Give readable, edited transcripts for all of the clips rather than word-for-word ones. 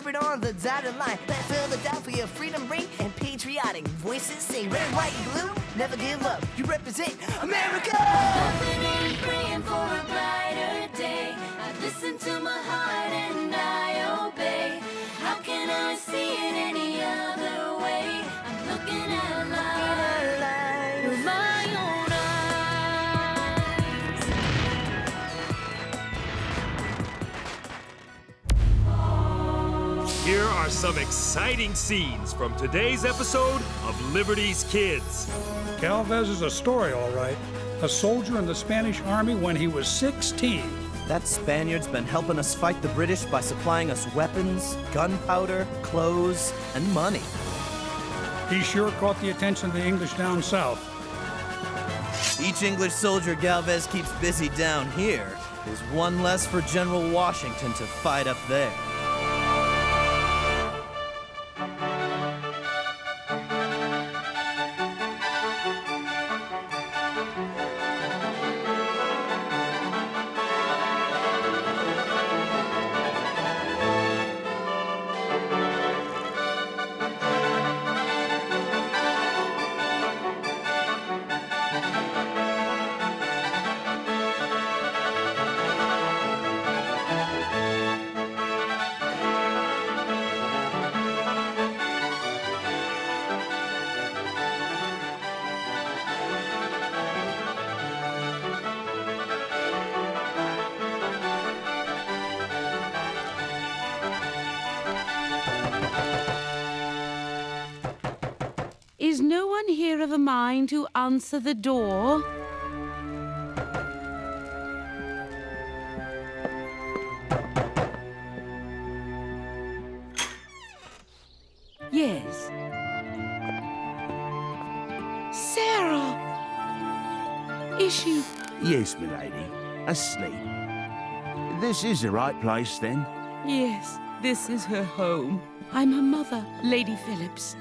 Spirit on the dotted line. Let Philadelphia freedom ring and patriotic voices say red, white, blue, never give up. You represent America! Hoping and praying for a brighter day. I listen to my heart and I obey. How can I see it any other way? I'm looking at life with my own eyes. Here are some exciting scenes from today's episode of Liberty's Kids. Galvez is a story, all right. A soldier in the Spanish Army when he was 16. That Spaniard's been helping us fight the British by supplying us weapons, gunpowder, clothes, and money. He sure caught the attention of the English down south. Each English soldier Galvez keeps busy down here is one less for General Washington to fight up there. Is no one here of a mind to answer the door? Yes. Sarah! Is she... Yes, milady. Asleep. This is the right place, then? Yes, this is her home. I'm her mother, Lady Phillips.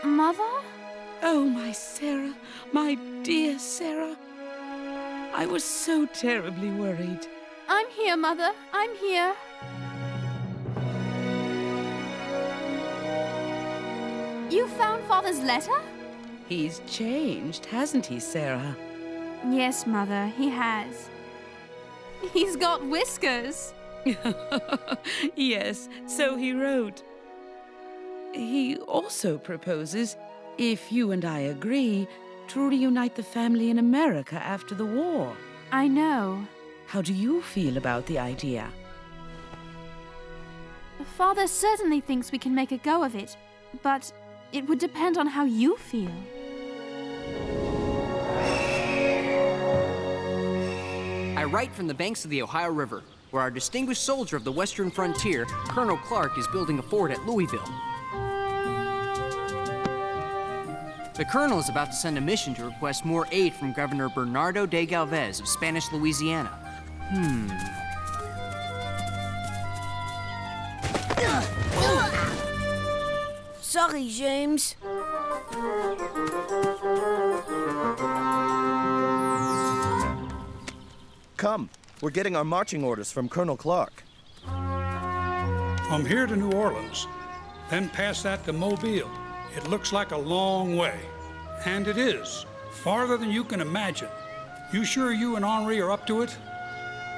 Mother? Oh, my Sarah, my dear Sarah. I was so terribly worried. I'm here, Mother. I'm here. You found Father's letter? He's changed, hasn't he, Sarah? Yes, Mother, he has. He's got whiskers. Yes, so he wrote. He also proposes, if you and I agree, to reunite the family in America after the war. I know. How do you feel about the idea? Father certainly thinks we can make a go of it, but it would depend on how you feel. I write from the banks of the Ohio River, where our distinguished soldier of the western frontier, Colonel Clark, is building a fort at Louisville. The Colonel is about to send a mission to request more aid from Governor Bernardo de Galvez of Spanish Louisiana. Sorry, James. Come, we're getting our marching orders from Colonel Clark. From here to New Orleans, then past that to Mobile. It looks like a long way. And it is. Farther than you can imagine. You sure you and Henri are up to it?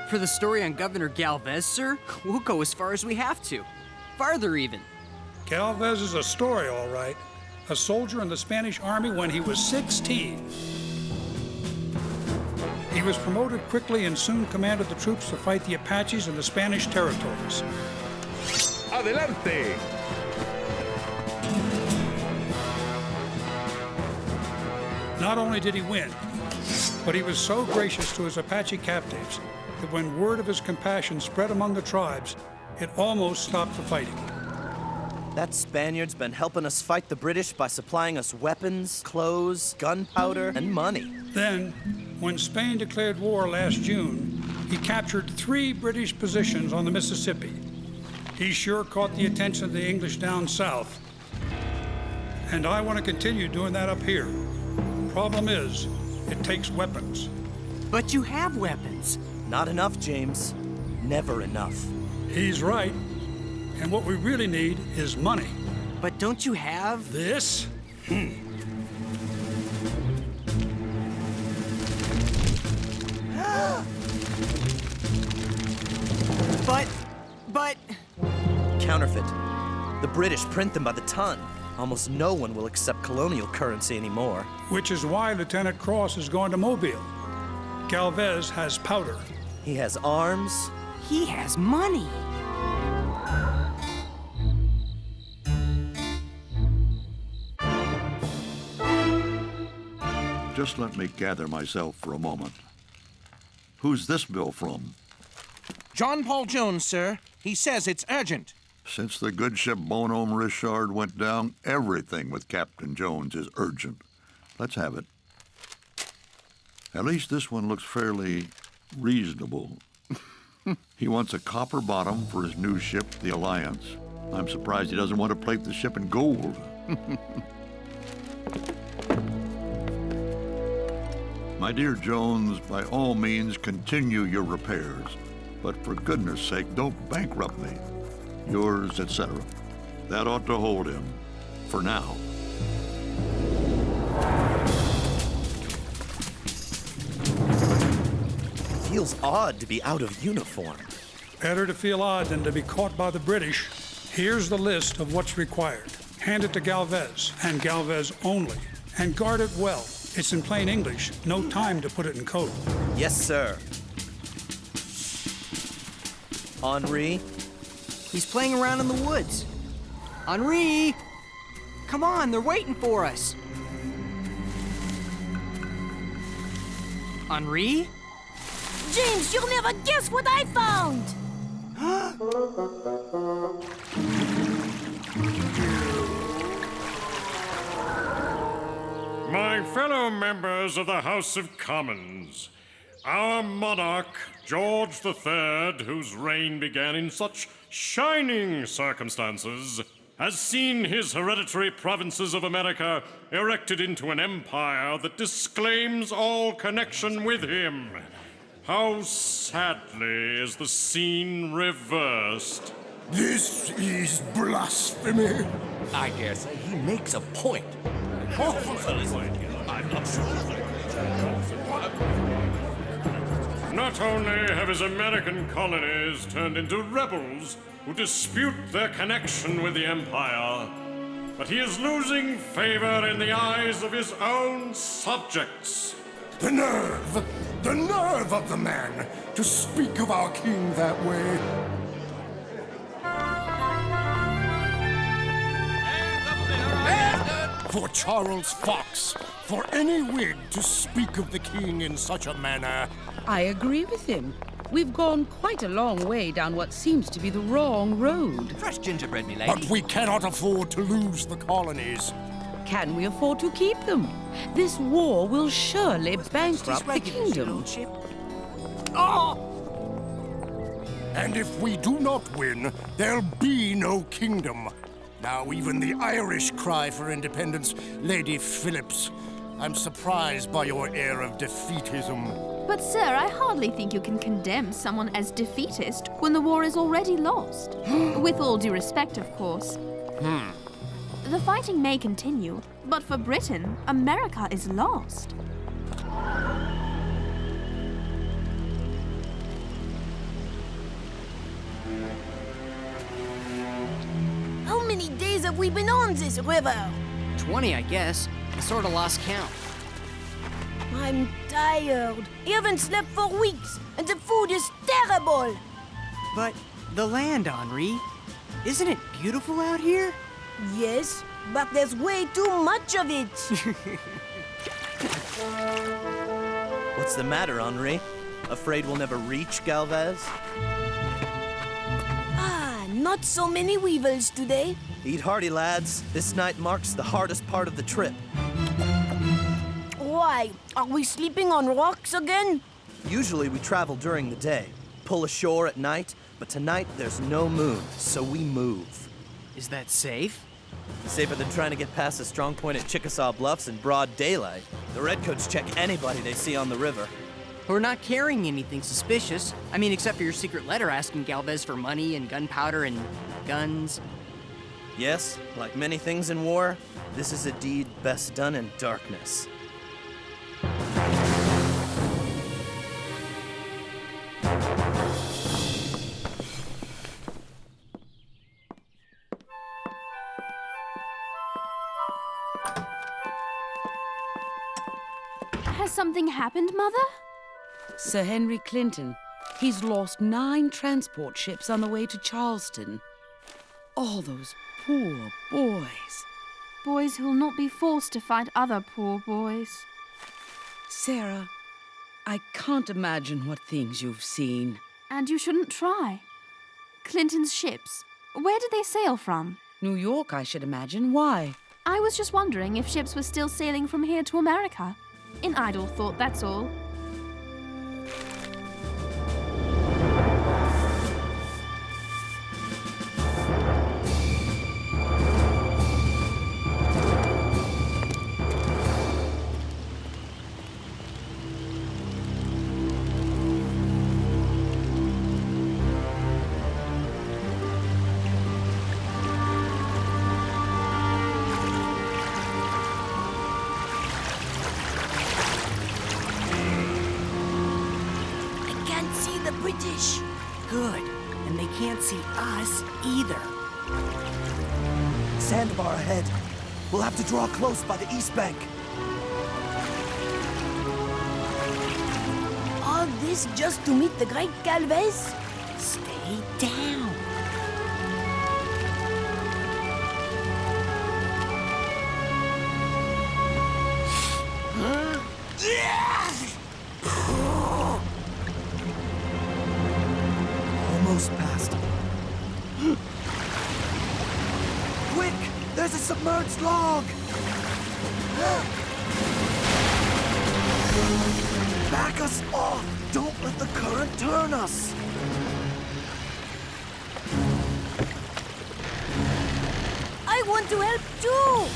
For the story on Governor Galvez, sir, we'll go as far as we have to. Farther, even. Galvez is a story, all right. A soldier in the Spanish Army when he was 16. He was promoted quickly and soon commanded the troops to fight the Apaches in the Spanish territories. Adelante! Not only did he win, but he was so gracious to his Apache captives that when word of his compassion spread among the tribes, it almost stopped the fighting. That Spaniard's been helping us fight the British by supplying us weapons, clothes, gunpowder, and money. Then, when Spain declared war last June, he captured 3 British positions on the Mississippi. He sure caught the attention of the English down south. And I want to continue doing that up here. Problem is, it takes weapons. But you have weapons. Not enough, James. Never enough. He's right. And what we really need is money. But don't you have... This? But... Counterfeit. The British print them by the ton. Almost no one will accept colonial currency anymore. Which is why Lieutenant Cross is going to Mobile. Galvez has powder. He has arms. He has money. Just let me gather myself for a moment. Who's this bill from? John Paul Jones, sir. He says it's urgent. Since the good ship Bonhomme Richard went down, everything with Captain Jones is urgent. Let's have it. At least this one looks fairly reasonable. He wants a copper bottom for his new ship, the Alliance. I'm surprised he doesn't want to plate the ship in gold. My dear Jones, by all means, continue your repairs. But for goodness sake, don't bankrupt me. Yours, etc. That ought to hold him. For now. It feels odd to be out of uniform. Better to feel odd than to be caught by the British. Here's the list of what's required. Hand it to Galvez, and Galvez only. And guard it well. It's in plain English. No time to put it in code. Yes, sir. Henri? He's playing around in the woods. Henri! Come on, they're waiting for us. Henri? James, you'll never guess what I found! My fellow members of the House of Commons, our monarch, George III, whose reign began in such shining circumstances, has seen his hereditary provinces of America erected into an empire that disclaims all connection with him. How sadly is the scene reversed. This is blasphemy. I dare say he makes a point. I'm not sure. Not only have his American colonies turned into rebels who dispute their connection with the Empire, but he is losing favor in the eyes of his own subjects. The nerve of the man to speak of our king that way. For Charles Fox, for any Whig to speak of the king in such a manner. I agree with him. We've gone quite a long way down what seems to be the wrong road. Fresh gingerbread, me lady. But we cannot afford to lose the colonies. Can we afford to keep them? This war will surely bankrupt the kingdom. And if we do not win, there'll be no kingdom. Now even the Irish cry for independence. Lady Phillips, I'm surprised by your air of defeatism. But sir, I hardly think you can condemn someone as defeatist when the war is already lost. With all due respect, of course. The fighting may continue, but for Britain, America is lost. How many days have we been on this river? 20, I guess. I sort of lost count. I'm tired. I haven't slept for weeks, and the food is terrible. But the land, Henri, isn't it beautiful out here? Yes, but there's way too much of it. What's the matter, Henri? Afraid we'll never reach Galvez? Not so many weevils today. Eat hearty, lads. This night marks the hardest part of the trip. Why? Are we sleeping on rocks again? Usually we travel during the day, pull ashore at night, but tonight there's no moon, so we move. Is that safe? Safer than trying to get past the strong point at Chickasaw Bluffs in broad daylight. The Redcoats check anybody they see on the river. We're not carrying anything suspicious. I mean, except for your secret letter asking Galvez for money and gunpowder and guns. Yes, like many things in war, this is a deed best done in darkness. Has something happened, Mother? Sir Henry Clinton. He's lost 9 transport ships on the way to Charleston. All those poor boys. Boys who'll not be forced to fight other poor boys. Sarah, I can't imagine what things you've seen. And you shouldn't try. Clinton's ships, where did they sail from? New York, I should imagine. Why? I was just wondering if ships were still sailing from here to America. In idle thought, that's all. British. Good. And they can't see us either. Sandbar ahead. We'll have to draw close by the east bank. All this just to meet the great Galvez? Stay down. Almost past. Quick! There's a submerged log! Back us off! Don't let the current turn us! I want to help too!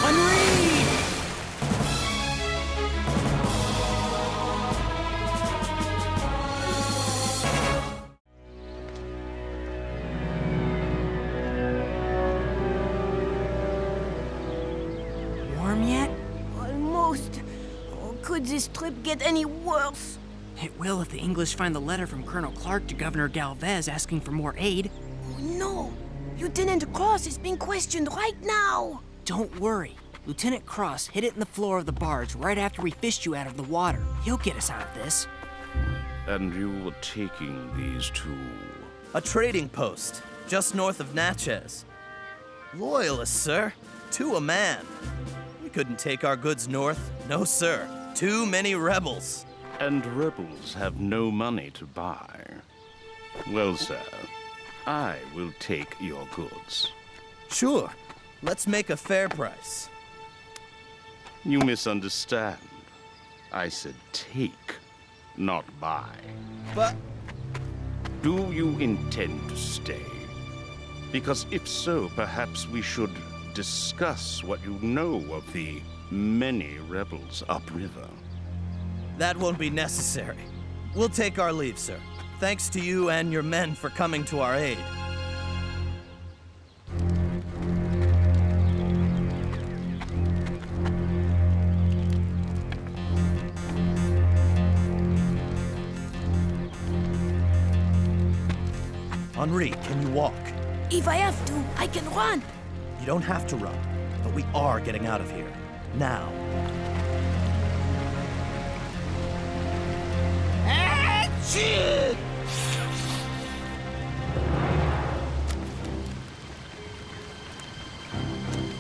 Henri! Warm yet? Almost. Oh, could this trip get any worse? It will if the English find the letter from Colonel Clark to Governor Galvez asking for more aid. Oh, no. Lieutenant Cross is being questioned right now. Don't worry. Lieutenant Cross hid it in the floor of the barge right after we fished you out of the water. He'll get us out of this. And you were taking these two? A trading post, just north of Natchez. Loyalists, sir. To a man. We couldn't take our goods north. No, sir. Too many rebels. And rebels have no money to buy. Well, sir, I will take your goods. Sure. Let's make a fair price. You misunderstand. I said take, not buy. But... Do you intend to stay? Because if so, perhaps we should discuss what you know of the many rebels upriver. That won't be necessary. We'll take our leave, sir. Thanks to you and your men for coming to our aid. Henri, can you walk? If I have to, I can run. You don't have to run, but we are getting out of here. Now.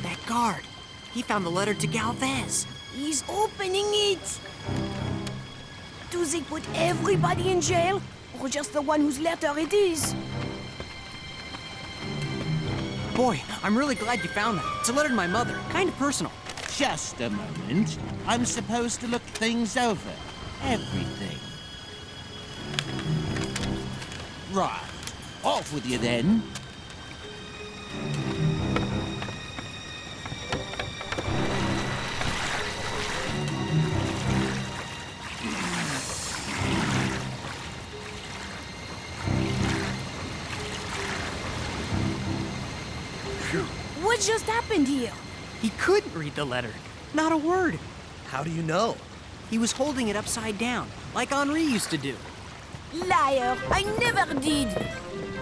That guard. He found the letter to Galvez. He's opening it. Do they put everybody in jail? Or just the one whose letter it is? Boy, I'm really glad you found that. It's a letter to my mother. Kind of personal. Just a moment. I'm supposed to look things over. Everything. Right. Off with you then. What just happened here? He couldn't read the letter. Not a word. How do you know? He was holding it upside down, like Henri used to do. Liar! I never did!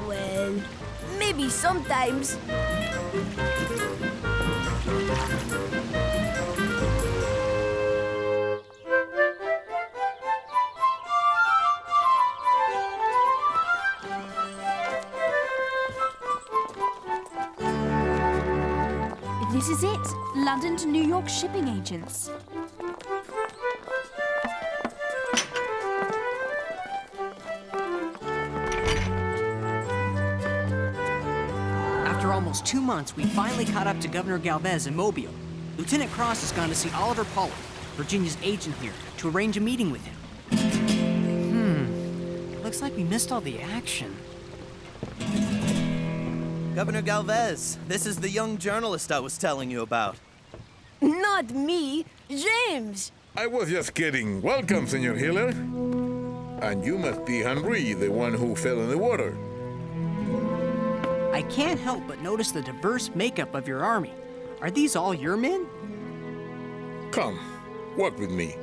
Well, maybe sometimes. This is it. London to New York shipping agents. After almost 2 months, we finally caught up to Governor Galvez in Mobile. Lieutenant Cross has gone to see Oliver Pollard, Virginia's agent here, to arrange a meeting with him. Looks like we missed all the action. Governor Galvez, this is the young journalist I was telling you about. Not me, James! I was just kidding. Welcome, Senor Hiller. And you must be Henri, the one who fell in the water. I can't help but notice the diverse makeup of your army. Are these all your men? Come, walk with me.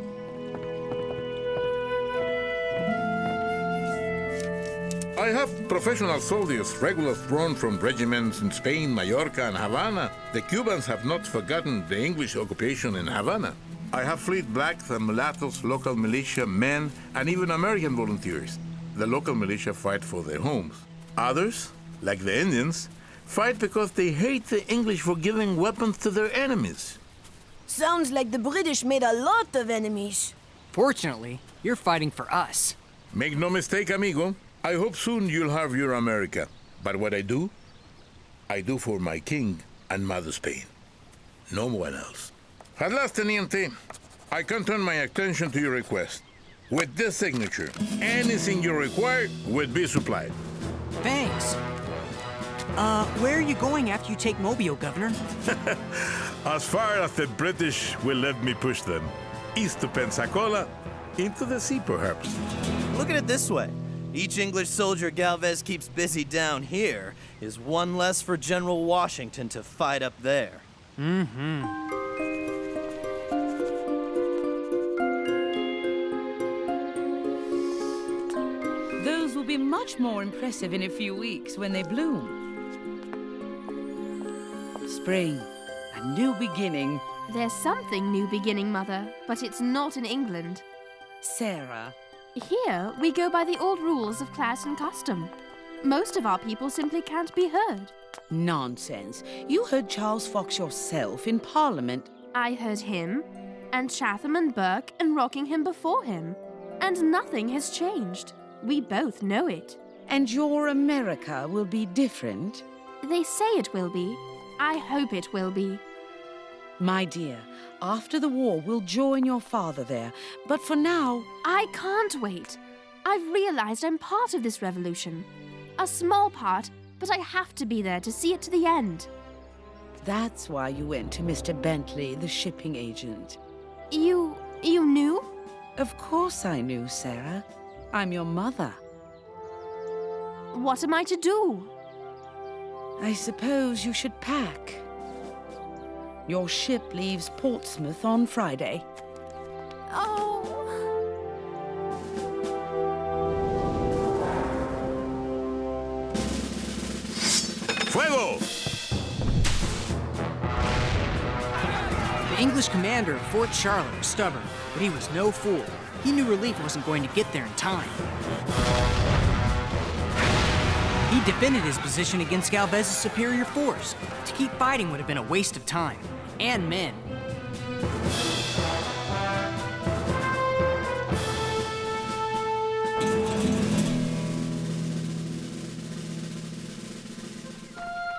I have professional soldiers, regulars drawn from regiments in Spain, Mallorca, and Havana. The Cubans have not forgotten the English occupation in Havana. I have fleet blacks and mulattoes, local militia, men, and even American volunteers. The local militia fight for their homes. Others, like the Indians, fight because they hate the English for giving weapons to their enemies. Sounds like the British made a lot of enemies. Fortunately, you're fighting for us. Make no mistake, amigo. I hope soon you'll have your America. But what I do for my king and mother Spain. No one else. At last, Teniente, I can turn my attention to your request. With this signature, anything you require would be supplied. Thanks. Where are you going after you take Mobile, Governor? As far as the British will let me push them. East to Pensacola, into the sea, perhaps. Look at it this way. Each English soldier Galvez keeps busy down here is one less for General Washington to fight up there. Those will be much more impressive in a few weeks when they bloom. Spring, a new beginning. There's something new beginning, Mother, but it's not in England. Sarah. Here, we go by the old rules of class and custom. Most of our people simply can't be heard. Nonsense. You heard Charles Fox yourself in Parliament. I heard him, and Chatham and Burke and Rockingham before him. And nothing has changed. We both know it. And your America will be different? They say it will be. I hope it will be. My dear, after the war, we'll join your father there. But for now... I can't wait. I've realized I'm part of this revolution. A small part, but I have to be there to see it to the end. That's why you went to Mr. Bentley, the shipping agent. You knew? Of course I knew, Sarah. I'm your mother. What am I to do? I suppose you should pack. Your ship leaves Portsmouth on Friday. Oh. Fuego! The English commander of Fort Charlotte was stubborn, but he was no fool. He knew relief wasn't going to get there in time. He defended his position against Galvez's superior force. To keep fighting would have been a waste of time and men.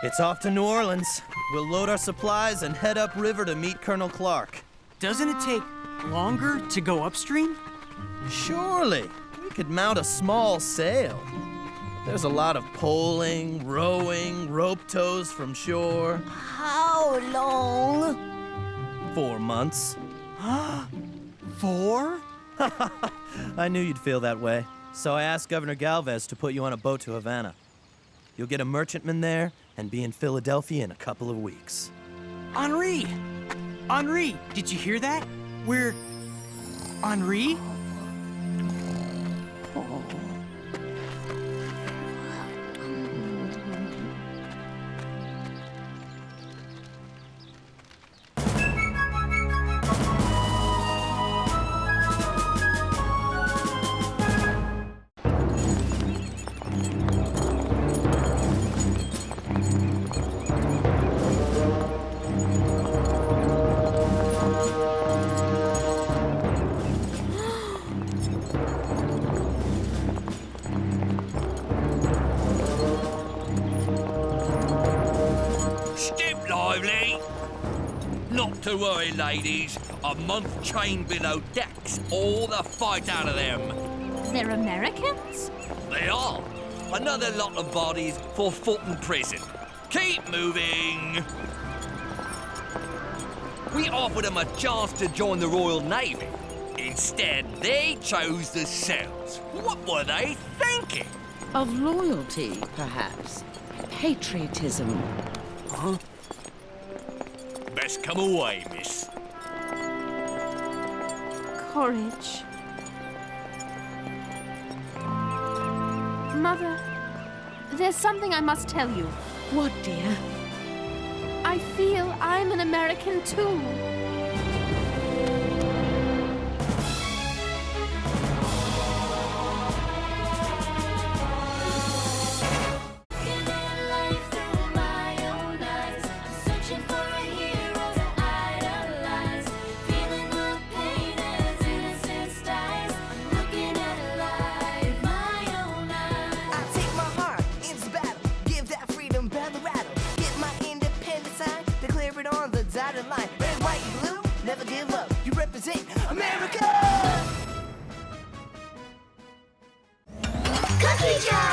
It's off to New Orleans. We'll load our supplies and head upriver to meet Colonel Clark. Doesn't it take longer to go upstream? Surely. We could mount a small sail. There's a lot of poling, rowing, rope tows from shore. How long? 4 months. 4? I knew you'd feel that way, so I asked Governor Galvez to put you on a boat to Havana. You'll get a merchantman there and be in Philadelphia in a couple of weeks. Henri! Henri, did you hear that? We're... Henri? Not to worry, ladies. A month chained below decks, all the fight out of them. They're Americans? They are. Another lot of bodies for Fulton Prison. Keep moving. We offered them a chance to join the Royal Navy. Instead, they chose the cells. What were they thinking? Of loyalty, perhaps. Patriotism. Huh? Best come away, miss. Courage. Mother, there's something I must tell you. What, dear? I feel I'm an American too. Line. Red, white, blue, never give up. You represent America! Cookie jar!